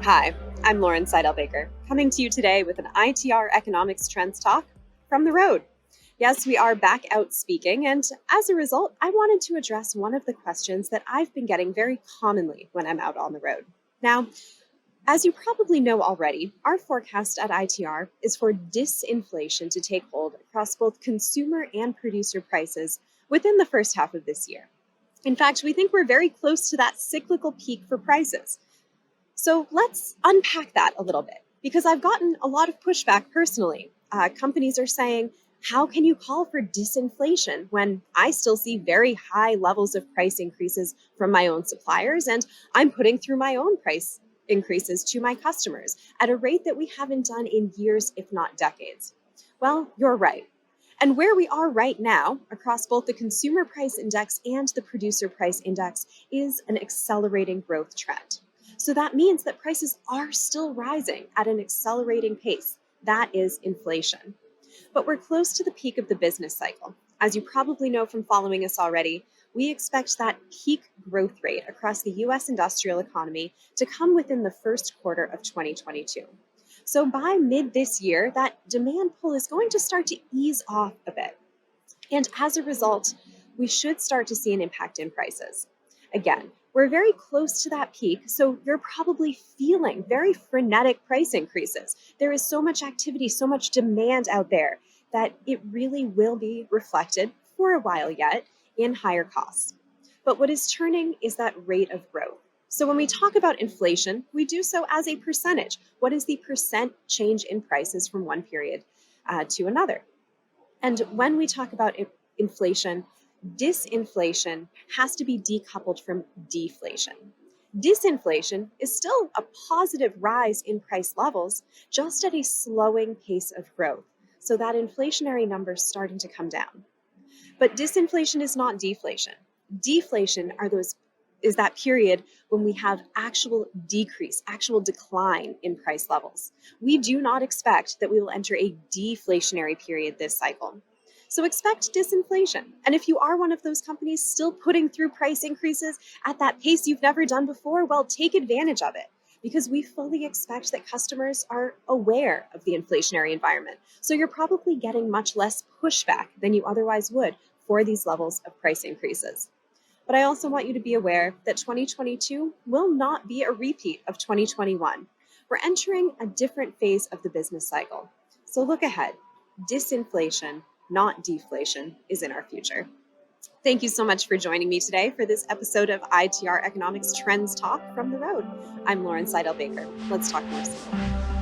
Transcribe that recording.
Hi, I'm Saidel-Baker, coming to you today with an ITR Economics Trends Talk from the road. Yes, we are back out speaking, and as a result, I wanted to address one of the questions that I've been getting very commonly when I'm out on the road. Now, as you probably know already, our forecast at ITR is for disinflation to take hold across both consumer and producer prices within the first half of this year. In fact, we think we're very close to that cyclical peak for prices. So let's unpack that a little bit, because I've gotten a lot of pushback personally. Companies are saying, how can you call for disinflation when I still see very high levels of price increases from my own suppliers, and I'm putting through my own price increases to my customers at a rate that we haven't done in years, if not decades? Well, you're right. And where we are right now, across both the consumer price index and the producer price index, is an accelerating growth trend. So that means that prices are still rising at an accelerating pace. That is inflation. But we're close to the peak of the business cycle. As you probably know from following us already, we expect that peak growth rate across the US industrial economy to come within the first quarter of 2022. So by mid this year, that demand pull is going to start to ease off a bit. And as a result, we should start to see an impact in prices. Again, we're very close to that peak, so you're probably feeling very frenetic price increases. There is so much activity, so much demand out there that it really will be reflected for a while yet in higher costs. But what is turning is that rate of growth. So when we talk about inflation, we do so as a percentage. What is the percent change in prices from one period to another? And when we talk about inflation, disinflation has to be decoupled from deflation. Disinflation is still a positive rise in price levels, just at a slowing pace of growth. So that inflationary number is starting to come down. But disinflation is not deflation. Deflation is that period when we have actual decrease, actual decline in price levels. We do not expect that we will enter a deflationary period this cycle. So expect disinflation. And if you are one of those companies still putting through price increases at that pace you've never done before, well, take advantage of it, because we fully expect that customers are aware of the inflationary environment. So you're probably getting much less pushback than you otherwise would for these levels of price increases. But I also want you to be aware that 2022 will not be a repeat of 2021. We're entering a different phase of the business cycle. So look ahead. Disinflation, not deflation, is in our future. Thank you so much for joining me today for this episode of ITR Economics Trends Talk from the road. I'm Saidel-Baker. Let's talk more soon.